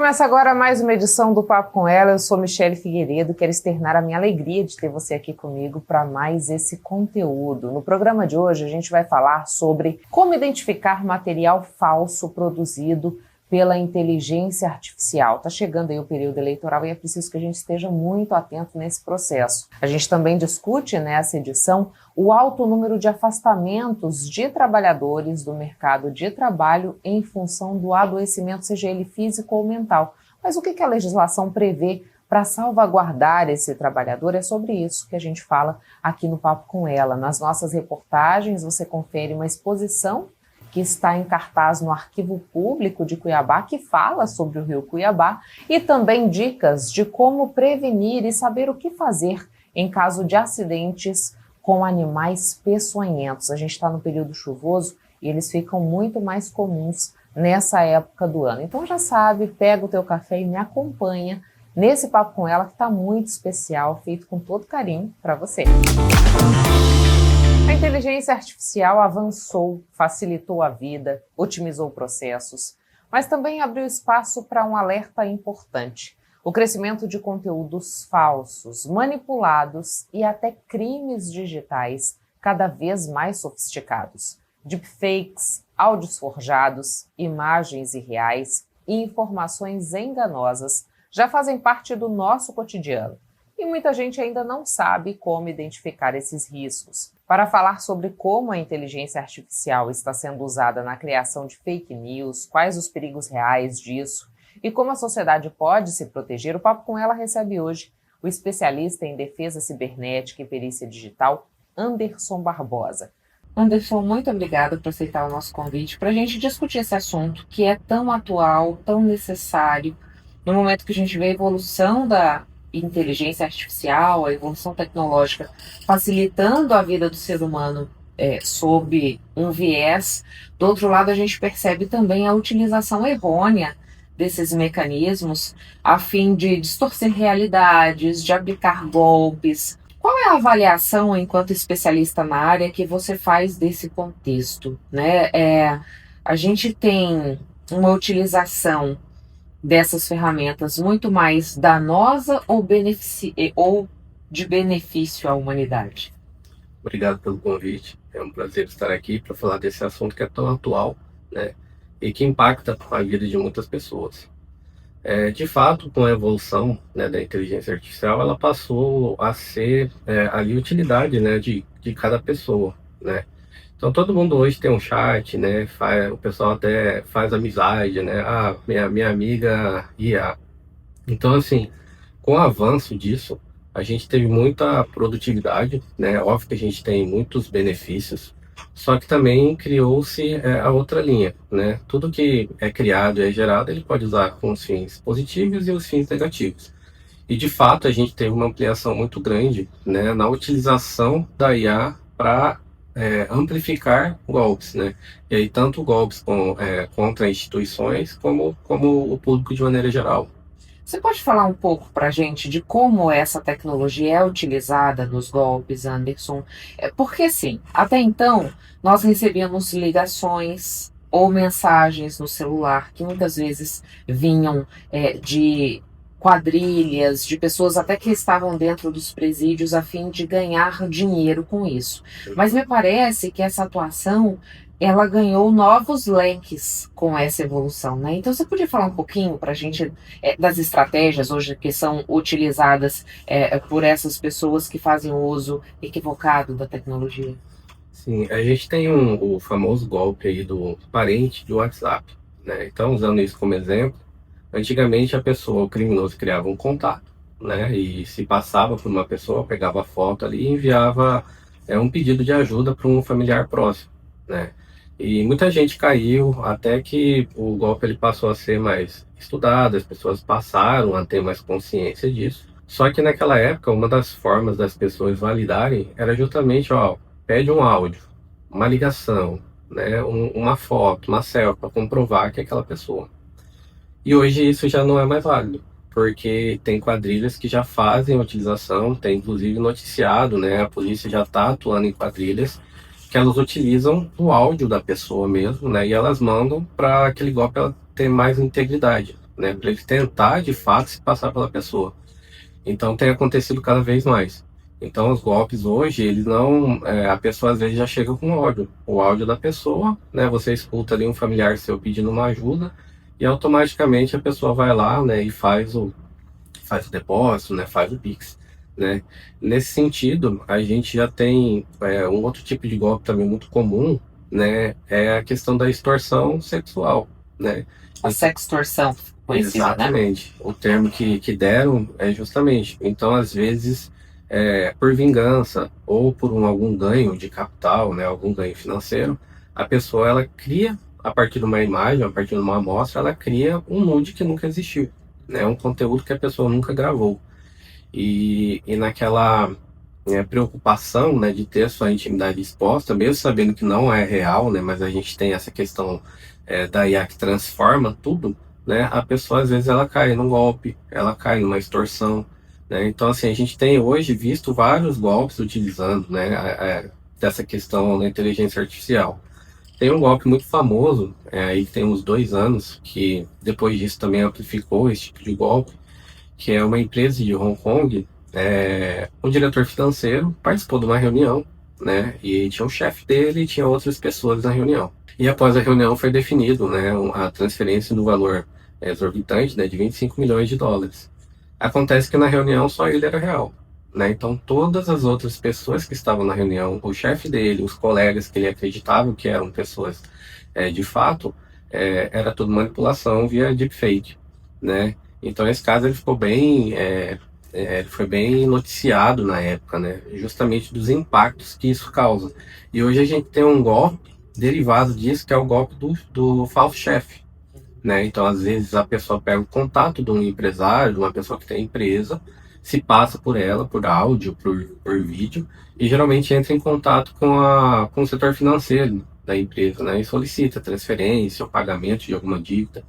Começa agora mais uma edição do Papo com Ela. Eu sou Michele Figueiredo, quero externar a minha alegria de ter você aqui comigo para mais esse conteúdo. No programa de hoje a gente vai falar sobre como identificar material falso produzido pela inteligência artificial. Está chegando aí o período eleitoral e é preciso que a gente esteja muito atento nesse processo. A gente também discute nessa edição o alto número de afastamentos de trabalhadores do mercado de trabalho em função do adoecimento, seja ele físico ou mental. Mas o que a legislação prevê para salvaguardar esse trabalhador? É sobre isso que a gente fala aqui no Papo com Ela. Nas nossas reportagens você confere uma exposição que está em cartaz no Arquivo Público de Cuiabá, que fala sobre o Rio Cuiabá, e também dicas de como prevenir e saber o que fazer em caso de acidentes com animais peçonhentos. A gente está no período chuvoso e eles ficam muito mais comuns nessa época do ano. Então já sabe, pega o teu café e me acompanha nesse Papo com Ela, que está muito especial, feito com todo carinho para você. A inteligência artificial avançou, facilitou a vida, otimizou processos, mas também abriu espaço para um alerta importante: o crescimento de conteúdos falsos, manipulados e até crimes digitais cada vez mais sofisticados. Deepfakes, áudios forjados, imagens irreais e informações enganosas já fazem parte do nosso cotidiano. E muita gente ainda não sabe como identificar esses riscos. Para falar sobre como a inteligência artificial está sendo usada na criação de fake news, quais os perigos reais disso e como a sociedade pode se proteger, o Papo com Ela recebe hoje o especialista em defesa cibernética e perícia digital, Anderson Barbosa. Anderson, muito obrigada por aceitar o nosso convite para a gente discutir esse assunto que é tão atual, tão necessário, no momento que a gente vê a evolução da inteligência artificial, a evolução tecnológica facilitando a vida do ser humano sob um viés. Do outro lado, a gente percebe também a utilização errônea desses mecanismos a fim de distorcer realidades, de aplicar golpes. Qual é a avaliação, enquanto especialista na área, que você faz desse contexto, né? A gente tem uma utilização dessas ferramentas muito mais danosa ou de benefício à humanidade? Obrigado pelo convite. É um prazer estar aqui para falar desse assunto que é tão atual, né, e que impacta a vida de muitas pessoas. De fato, com a evolução, né, da inteligência artificial, ela passou a ser ali utilidade, né, de cada pessoa, né? Então todo mundo hoje tem um chat, né? O pessoal até faz amizade, né? Ah, minha amiga IA. Então, assim, com o avanço disso, a gente teve muita produtividade, né? Óbvio que a gente tem muitos benefícios, só que também criou-se a outra linha, né? Tudo que é criado e é gerado, ele pode usar com os fins positivos e os fins negativos. E de fato, a gente teve uma ampliação muito grande, né, na utilização da IA para amplificar golpes, né? E aí tanto golpes contra instituições como o público de maneira geral. Você pode falar um pouco para a gente de como essa tecnologia é utilizada nos golpes, Anderson? Porque sim, até então nós recebíamos ligações ou mensagens no celular que muitas vezes vinham de quadrilhas, de pessoas até que estavam dentro dos presídios a fim de ganhar dinheiro com isso. Mas me parece que essa atuação ela ganhou novos leques com essa evolução, né? Então você podia falar um pouquinho para a gente das estratégias hoje que são utilizadas por essas pessoas que fazem o uso equivocado da tecnologia? Sim, a gente tem o famoso golpe aí do parente do WhatsApp, né? Então, usando isso como exemplo, antigamente o criminoso criava um contato, né? E se passava por uma pessoa, pegava a foto ali e enviava um pedido de ajuda para um familiar próximo, né? E muita gente caiu, até que o golpe ele passou a ser mais estudado, as pessoas passaram a ter mais consciência disso. Só que naquela época, uma das formas das pessoas validarem era justamente, pede um áudio, uma ligação, né, uma foto, uma selfie para comprovar que é aquela pessoa. E hoje isso já não é mais válido, porque tem quadrilhas que já fazem a utilização, tem inclusive noticiado, né, a polícia já está atuando em quadrilhas que elas utilizam o áudio da pessoa mesmo, né, e elas mandam para aquele golpe ela ter mais integridade, né, para ele tentar de fato se passar pela pessoa. Então tem acontecido cada vez mais. Então os golpes hoje, eles não, a pessoa às vezes já chega com áudio, o áudio da pessoa, né? Você escuta ali um familiar seu pedindo uma ajuda e automaticamente a pessoa vai lá, né, e faz o depósito, né, faz o Pix, né? Nesse sentido, a gente já tem um outro tipo de golpe também muito comum, né? É a questão da extorsão sexual, né? A sextorção, conhecida, né? Exatamente. O termo que deram é justamente. Então, às vezes, por vingança ou por algum ganho de capital, né, algum ganho financeiro, a pessoa ela cria, a partir de uma imagem, a partir de uma amostra, ela cria um nude que nunca existiu, né, um conteúdo que a pessoa nunca gravou. E naquela preocupação, né, de ter sua intimidade exposta, mesmo sabendo que não é real, né, mas a gente tem essa questão da IA que transforma tudo, né, a pessoa às vezes ela cai num golpe, ela cai numa extorsão, né, então assim, a gente tem hoje visto vários golpes utilizando, né, dessa questão da inteligência artificial. Tem um golpe muito famoso, aí que tem uns 2 anos, que depois disso também amplificou esse tipo de golpe, que é uma empresa de Hong Kong. O diretor financeiro participou de uma reunião, né? E tinha o chefe dele e tinha outras pessoas na reunião. E após a reunião foi definido, né, a transferência do valor exorbitante, né, de 25 milhões de dólares. Acontece que na reunião só ele era real, né? Então todas as outras pessoas que estavam na reunião, o chefe dele, os colegas que ele acreditava que eram pessoas de fato, era tudo manipulação via deepfake, né? Então esse caso ele ficou bem, ele foi bem noticiado na época, né? Justamente dos impactos que isso causa. E hoje a gente tem um golpe derivado disso, que é o golpe do falso chefe, né? Então às vezes a pessoa pega o contato de um empresário, de uma pessoa que tem empresa, se passa por ela, por áudio, por vídeo, e geralmente entra em contato com o setor financeiro da empresa, né? E solicita transferência ou pagamento de alguma dívida,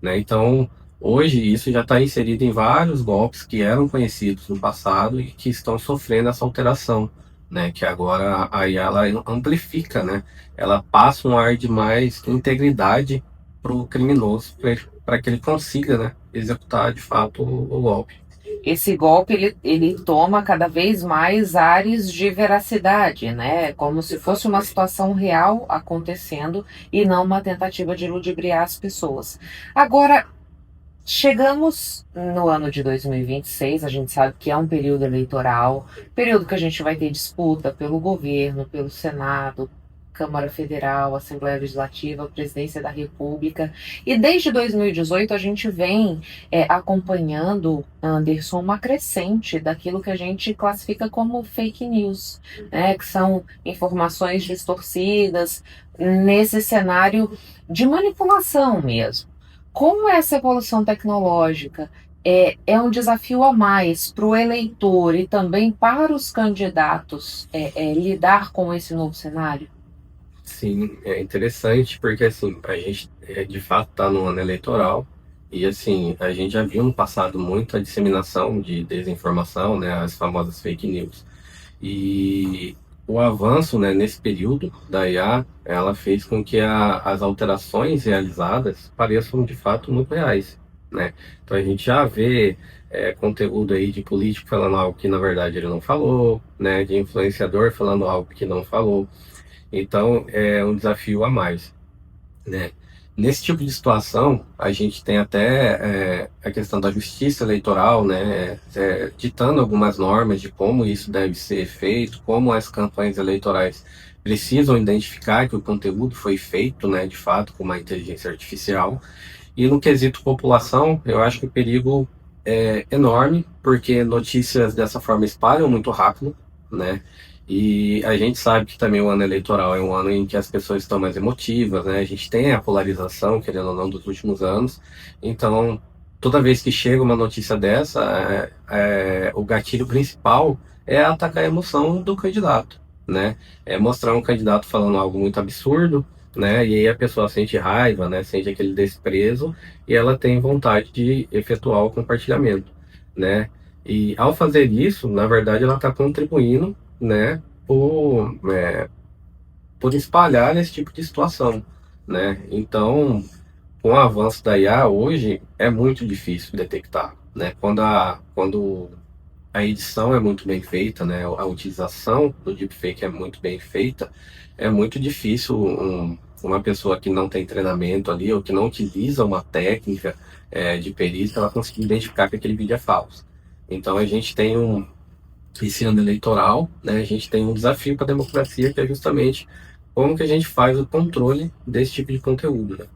né? Então hoje isso já está inserido em vários golpes que eram conhecidos no passado e que estão sofrendo essa alteração, né? Que agora aí ela amplifica, né? Ela passa um ar de mais integridade para o criminoso, para que ele consiga, né, executar de fato o golpe. Esse golpe ele toma cada vez mais ares de veracidade, né? Como se fosse uma situação real acontecendo e não uma tentativa de ludibriar as pessoas. Agora, chegamos no ano de 2026, a gente sabe que é um período eleitoral, período que a gente vai ter disputa pelo governo, pelo Senado, Câmara Federal, Assembleia Legislativa, Presidência da República. E desde 2018 a gente vem acompanhando, Anderson, uma crescente daquilo que a gente classifica como fake news, né, que são informações distorcidas nesse cenário de manipulação mesmo. Como essa evolução tecnológica é um desafio a mais para o eleitor e também para os candidatos lidar com esse novo cenário? Sim, é interessante porque assim, a gente de fato está no ano eleitoral e assim, a gente já viu no passado muita disseminação de desinformação, né, as famosas fake news. E o avanço, né, nesse período da IA, ela fez com que as alterações realizadas pareçam de fato muito reais, né? Então a gente já vê conteúdo aí de político falando algo que na verdade ele não falou, né, de influenciador falando algo que não falou. Então é um desafio a mais, né? Nesse tipo de situação, a gente tem até a questão da justiça eleitoral, né, ditando algumas normas de como isso deve ser feito, como as campanhas eleitorais precisam identificar que o conteúdo foi feito, né, de fato, com uma inteligência artificial. E no quesito população, eu acho que o perigo é enorme, porque notícias dessa forma espalham muito rápido, né? E a gente sabe que também o ano eleitoral é um ano em que as pessoas estão mais emotivas, né? A gente tem a polarização, querendo ou não, dos últimos anos. Então, toda vez que chega uma notícia dessa, o gatilho principal é atacar a emoção do candidato, né? É mostrar um candidato falando algo muito absurdo, né? E aí a pessoa sente raiva, né? Sente aquele desprezo e ela tem vontade de efetuar o compartilhamento, né? E ao fazer isso, na verdade, ela está contribuindo, né, por espalhar esse tipo de situação, né? Então, com o avanço da IA hoje é muito difícil detectar, né? Quando a edição é muito bem feita, né? A utilização do deepfake é muito bem feita, é muito difícil uma pessoa que não tem treinamento ali ou que não utiliza uma técnica de perícia, ela conseguir identificar que aquele vídeo é falso. Então a gente tem esse ano eleitoral, né? A gente tem um desafio para a democracia que é justamente como que a gente faz o controle desse tipo de conteúdo, né?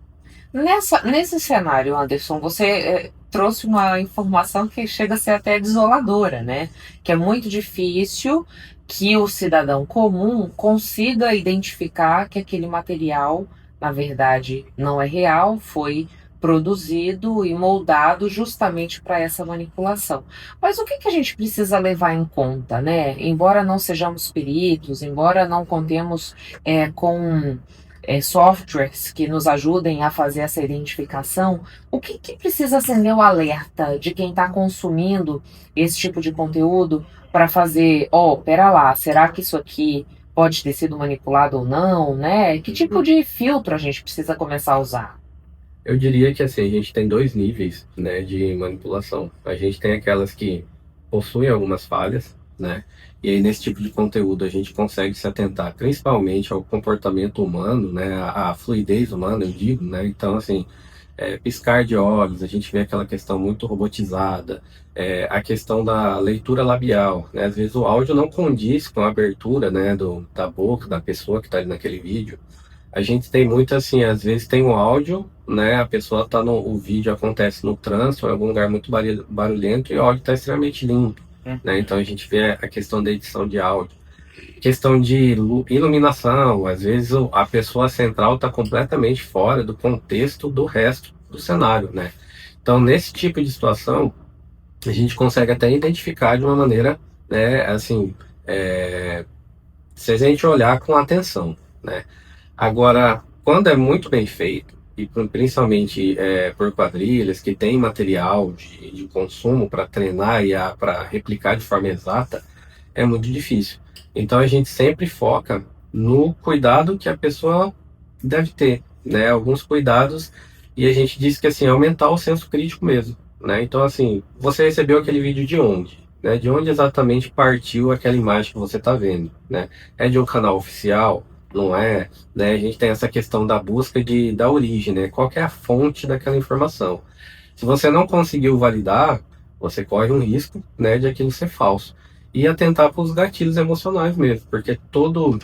Nesse cenário, Anderson, você trouxe uma informação que chega a ser até desoladora, né? Que é muito difícil que o cidadão comum consiga identificar que aquele material, na verdade, não é real, foi produzido e moldado justamente para essa manipulação. Mas o que que a gente precisa levar em conta, né? Embora não sejamos peritos, embora não contemos com softwares que nos ajudem a fazer essa identificação, o que que precisa acender o alerta de quem está consumindo esse tipo de conteúdo para fazer, pera lá, será que isso aqui pode ter sido manipulado ou não, né? Que tipo de filtro a gente precisa começar a usar? Eu diria que assim, a gente tem dois níveis, né, de manipulação. A gente tem aquelas que possuem algumas falhas, né? E aí nesse tipo de conteúdo a gente consegue se atentar principalmente ao comportamento humano, né, à fluidez humana, eu digo, né? Então assim, piscar de olhos, a gente vê aquela questão muito robotizada, a questão da leitura labial, né? Às vezes o áudio não condiz com a abertura, né, da boca da pessoa que está ali naquele vídeo. A gente tem muito assim, às vezes tem o áudio, né? A pessoa tá o vídeo acontece no trânsito, em algum lugar muito barulhento e o áudio está extremamente limpo, né? Então a gente vê a questão da edição de áudio, questão de iluminação, às vezes a pessoa central está completamente fora do contexto do resto do cenário, né? Então nesse tipo de situação a gente consegue até identificar de uma maneira, né? Assim, se a gente olhar com atenção, né? Agora, quando é muito bem feito, e principalmente por quadrilhas que tem material de consumo para treinar e para replicar de forma exata, é muito difícil. Então a gente sempre foca no cuidado que a pessoa deve ter, né? Alguns cuidados, e a gente diz que assim, aumentar o senso crítico mesmo, né? Então assim, você recebeu aquele vídeo de onde? Né? De onde exatamente partiu aquela imagem que você está vendo, né? É de um canal oficial? Não é, né? A gente tem essa questão da busca da origem, né? Qual que é a fonte daquela informação? Se você não conseguiu validar, você corre um risco, né, de aquilo ser falso. E atentar para os gatilhos emocionais mesmo, porque todo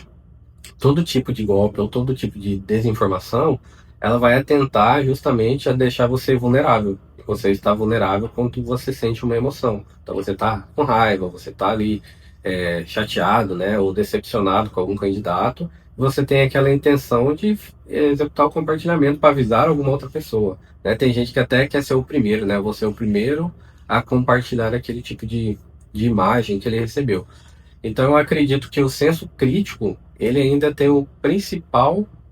tipo de golpe ou todo tipo de desinformação, ela vai atentar justamente a deixar você vulnerável. Você está vulnerável quando você sente uma emoção. Então você está com raiva, você está ali chateado, né, ou decepcionado com algum candidato. Você tem aquela intenção de executar o compartilhamento para avisar alguma outra pessoa, né? Tem gente que até quer ser o primeiro, né? Você é o primeiro a compartilhar aquele tipo de imagem que ele recebeu. Então eu acredito que o senso crítico, ele ainda tem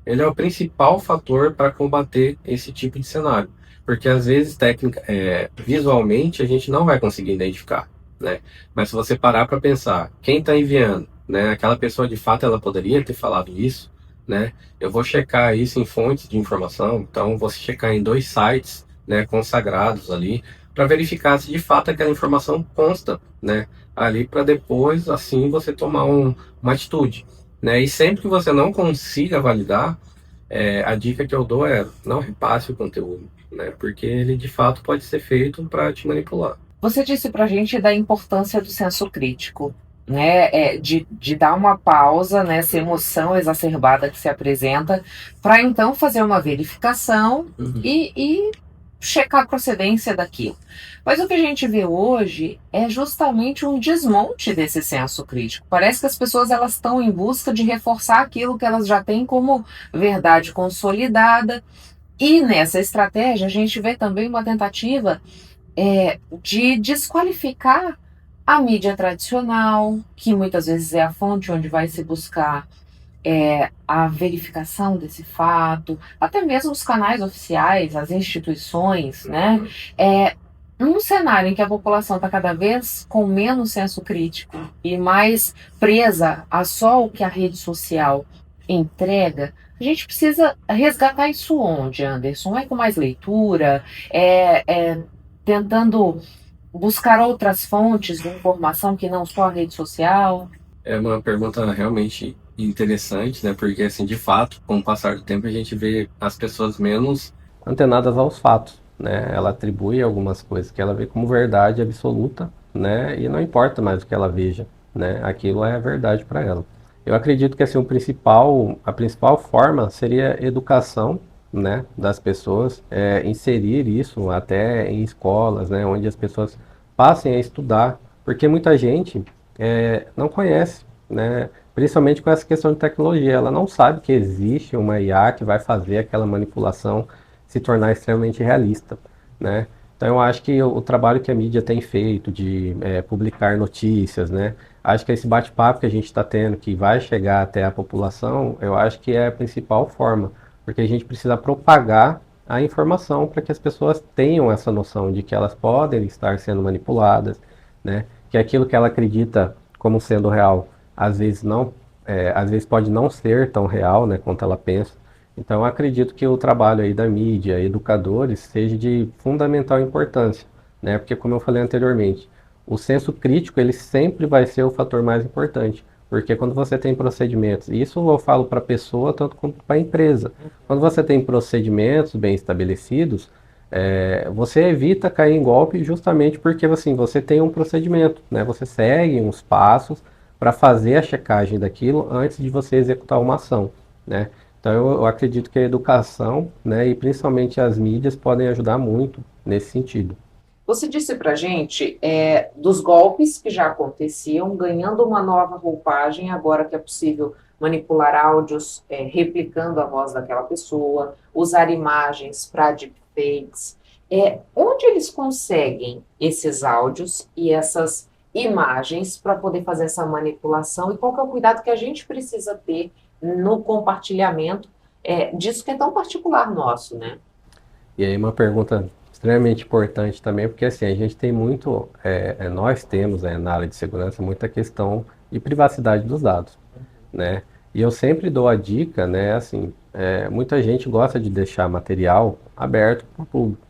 ele é o principal fator para combater esse tipo de cenário, porque às vezes visualmente a gente não vai conseguir identificar, né? Mas se você parar para pensar, quem está enviando, né? Aquela pessoa de fato ela poderia ter falado isso, né? Eu vou checar isso em fontes de informação, então vou checar em dois sites, né, consagrados ali para verificar se de fato aquela informação consta, né? Ali para depois, assim, você tomar uma atitude, né? E sempre que você não consiga validar, a dica que eu dou é não repasse o conteúdo, né? Porque ele de fato pode ser feito para te manipular. Você disse para a gente da importância do senso crítico, né? De dar uma pausa nessa emoção exacerbada que se apresenta, para então fazer uma verificação e checar a procedência daquilo. Mas o que a gente vê hoje é justamente um desmonte desse senso crítico. Parece que as pessoas elas estão em busca de reforçar aquilo que elas já têm como verdade consolidada. E nessa estratégia a gente vê também uma tentativa de desqualificar a mídia tradicional, que muitas vezes é a fonte onde vai se buscar a verificação desse fato, até mesmo os canais oficiais, as instituições, né? Num cenário em que a população está cada vez com menos senso crítico e mais presa a só o que a rede social entrega, A gente precisa resgatar isso onde, Anderson? É com mais leitura? É tentando buscar outras fontes de informação que não só a rede social? É uma pergunta realmente interessante, né? Porque, assim, de fato, com o passar do tempo, a gente vê as pessoas menos antenadas aos fatos, né? Ela atribui algumas coisas que ela vê como verdade absoluta, né? E não importa mais o que ela veja, né? Aquilo é a verdade para ela. Eu acredito que, assim, a principal forma seria educação, né? Das pessoas, inserir isso até em escolas, né? Onde as pessoas passem a estudar, porque muita gente não conhece, né? Principalmente com essa questão de tecnologia. Ela não sabe que existe uma IA que vai fazer aquela manipulação se tornar extremamente realista, né? Então eu acho que o trabalho que a mídia tem feito de publicar notícias, né? Acho que esse bate-papo que a gente está tendo, que vai chegar até a população, eu acho que é a principal forma, porque a gente precisa propagar a informação para que as pessoas tenham essa noção de que elas podem estar sendo manipuladas, né? Que aquilo que ela acredita como sendo real, às vezes não, às vezes pode não ser tão real, né, quanto ela pensa. Então, eu acredito que o trabalho aí da mídia, educadores, seja de fundamental importância, né? Porque, como eu falei anteriormente, o senso crítico ele sempre vai ser o fator mais importante, porque quando você tem procedimentos, isso eu falo para a pessoa tanto quanto para a empresa, quando você tem procedimentos bem estabelecidos, você evita cair em golpe justamente porque assim, você tem um procedimento, né? Você segue uns passos para fazer a checagem daquilo antes de você executar uma ação, né? Então eu acredito que a educação, né, e principalmente as mídias podem ajudar muito nesse sentido. Você disse para a gente dos golpes que já aconteciam, ganhando uma nova roupagem, agora que é possível manipular áudios, replicando a voz daquela pessoa, usar imagens para deepfakes. Onde eles conseguem esses áudios e essas imagens para poder fazer essa manipulação e qual que é o cuidado que a gente precisa ter no compartilhamento disso que é tão particular nosso, né? E aí uma pergunta extremamente importante também, porque assim, a gente tem muito, nós temos na área de segurança muita questão de privacidade dos dados, né? E eu sempre dou a dica, né, assim, muita gente gosta de deixar material aberto para o público,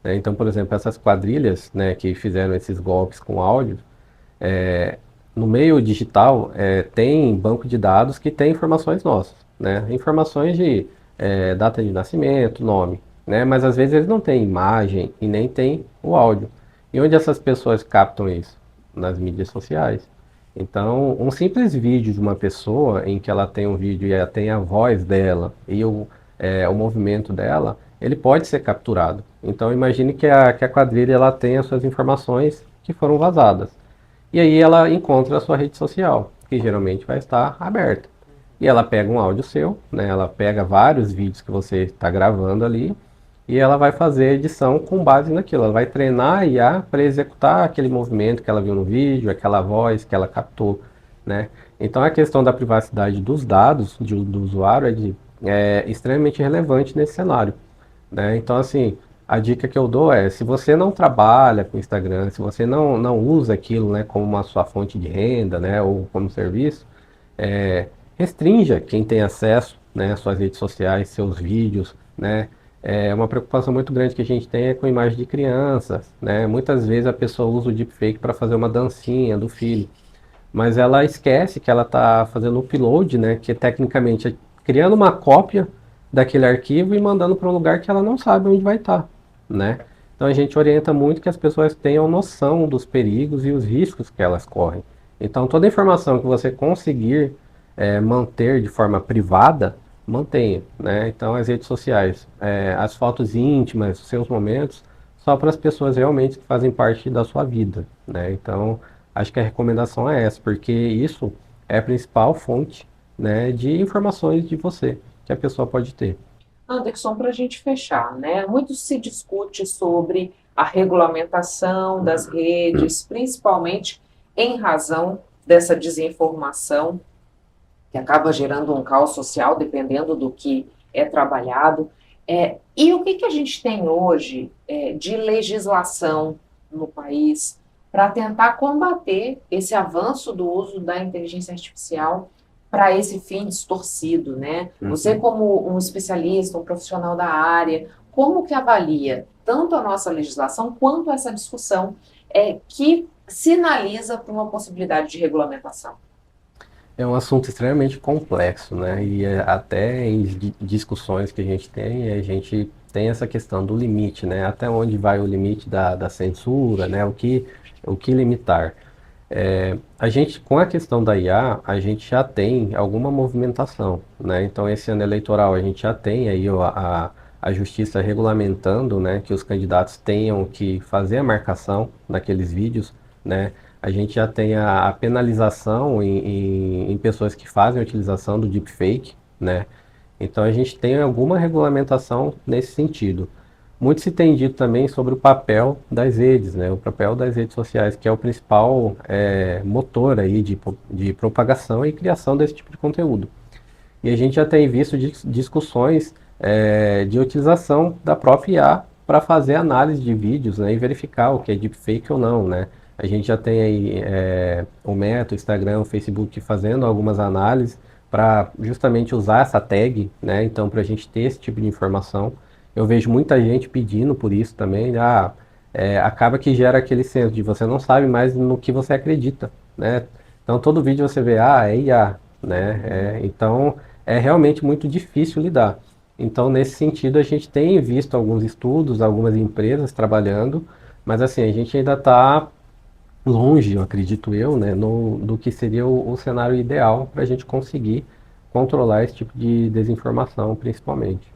né? Então, por exemplo, essas quadrilhas, né, que fizeram esses golpes com áudio, no meio digital, tem banco de dados que tem informações nossas, né? Informações de data de nascimento, nome, né? Mas às vezes eles não têm imagem e nem tem o áudio. E onde essas pessoas captam isso? Nas mídias sociais. Então, um simples vídeo de uma pessoa em que ela tem um vídeo e ela tem a voz dela e o movimento dela, ele pode ser capturado. Então, imagine que a quadrilha ela tem as suas informações que foram vazadas. E aí ela encontra a sua rede social, que geralmente vai estar aberta. E ela pega um áudio seu, né? Ela pega vários vídeos que você está gravando ali e ela vai fazer a edição com base naquilo. Ela vai treinar a IA para executar aquele movimento que ela viu no vídeo, aquela voz que ela captou, né? Então a questão da privacidade dos dados do usuário é extremamente relevante nesse cenário, né? Então, assim, a dica que eu dou é, se você não trabalha com Instagram, se você não usa aquilo, né, como uma sua fonte de renda, né, ou como serviço, restrinja quem tem acesso, né, às suas redes sociais, seus vídeos, né? É uma preocupação muito grande que a gente tem com imagem de crianças, né? Muitas vezes a pessoa usa o deepfake para fazer uma dancinha do filho, mas ela esquece que ela está fazendo o upload, né, que tecnicamente é criando uma cópia daquele arquivo e mandando para um lugar que ela não sabe onde vai estar, né? Então a gente orienta muito que as pessoas tenham noção dos perigos e os riscos que elas correm. Então toda informação que você conseguir manter de forma privada, mantenha, né? Então as redes sociais, as fotos íntimas, os seus momentos, só para as pessoas realmente que fazem parte da sua vida, né? Então acho que a recomendação é essa, porque isso é a principal fonte, né, de informações de você que a pessoa pode ter. Anderson, para a gente fechar, né? Muito se discute sobre a regulamentação das redes, principalmente em razão dessa desinformação que acaba gerando um caos social, dependendo do que é trabalhado. E o que a gente tem hoje de legislação no país para tentar combater esse avanço do uso da inteligência artificial para esse fim distorcido, né? Você, como um especialista, um profissional da área, como que avalia tanto a nossa legislação quanto essa discussão que sinaliza para uma possibilidade de regulamentação? É um assunto extremamente complexo, né? E até em discussões que a gente tem essa questão do limite, né? Até onde vai o limite da censura, né? O que limitar. A gente, com a questão da IA, a gente já tem alguma movimentação, né? Então, esse ano eleitoral, a gente já tem aí a justiça regulamentando, né, que os candidatos tenham que fazer a marcação naqueles vídeos, né? A gente já tem a penalização em pessoas que fazem a utilização do deepfake, né? Então, a gente tem alguma regulamentação nesse sentido. Muito se tem dito também sobre o papel das redes, né? O papel das redes sociais, que é o principal motor aí de propagação e criação desse tipo de conteúdo. E a gente já tem visto discussões de utilização da própria IA para fazer análise de vídeos, né? E verificar o que é deepfake ou não, né? A gente já tem aí o Meta, o Instagram, o Facebook fazendo algumas análises para justamente usar essa tag, né? Então, para a gente ter esse tipo de informação. Eu vejo muita gente pedindo por isso também. Acaba que gera aquele senso de você não sabe mais no que você acredita, né? Então todo vídeo você vê, é IA, né? Então é realmente muito difícil lidar. Então nesse sentido a gente tem visto alguns estudos, algumas empresas trabalhando, mas assim, a gente ainda está longe, eu acredito eu, né, do que seria o cenário ideal para a gente conseguir controlar esse tipo de desinformação, principalmente.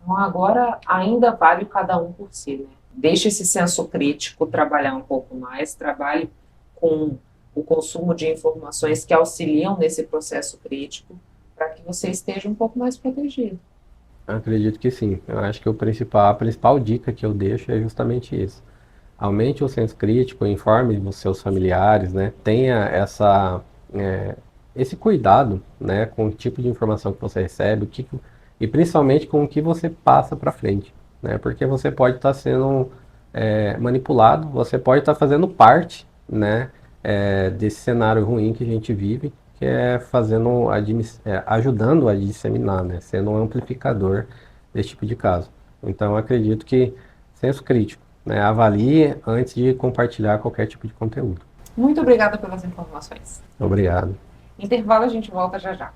Então, agora ainda vale cada um por si, né? Deixe esse senso crítico trabalhar um pouco mais, trabalhe com o consumo de informações que auxiliam nesse processo crítico, para que você esteja um pouco mais protegido. Acredito que sim. Eu acho que a principal dica que eu deixo é justamente isso. Aumente o senso crítico, informe os seus familiares, né? Tenha é, esse cuidado, né, com o tipo de informação que você recebe, e principalmente com o que você passa para frente, né? Porque você pode estar sendo manipulado, você pode estar fazendo parte, né, desse cenário ruim que a gente vive, que é ajudando a disseminar, né? Sendo um amplificador desse tipo de caso. Então, eu acredito que senso crítico, né? Avalie antes de compartilhar qualquer tipo de conteúdo. Muito obrigada pelas informações. Obrigado. Intervalo, a gente volta já já.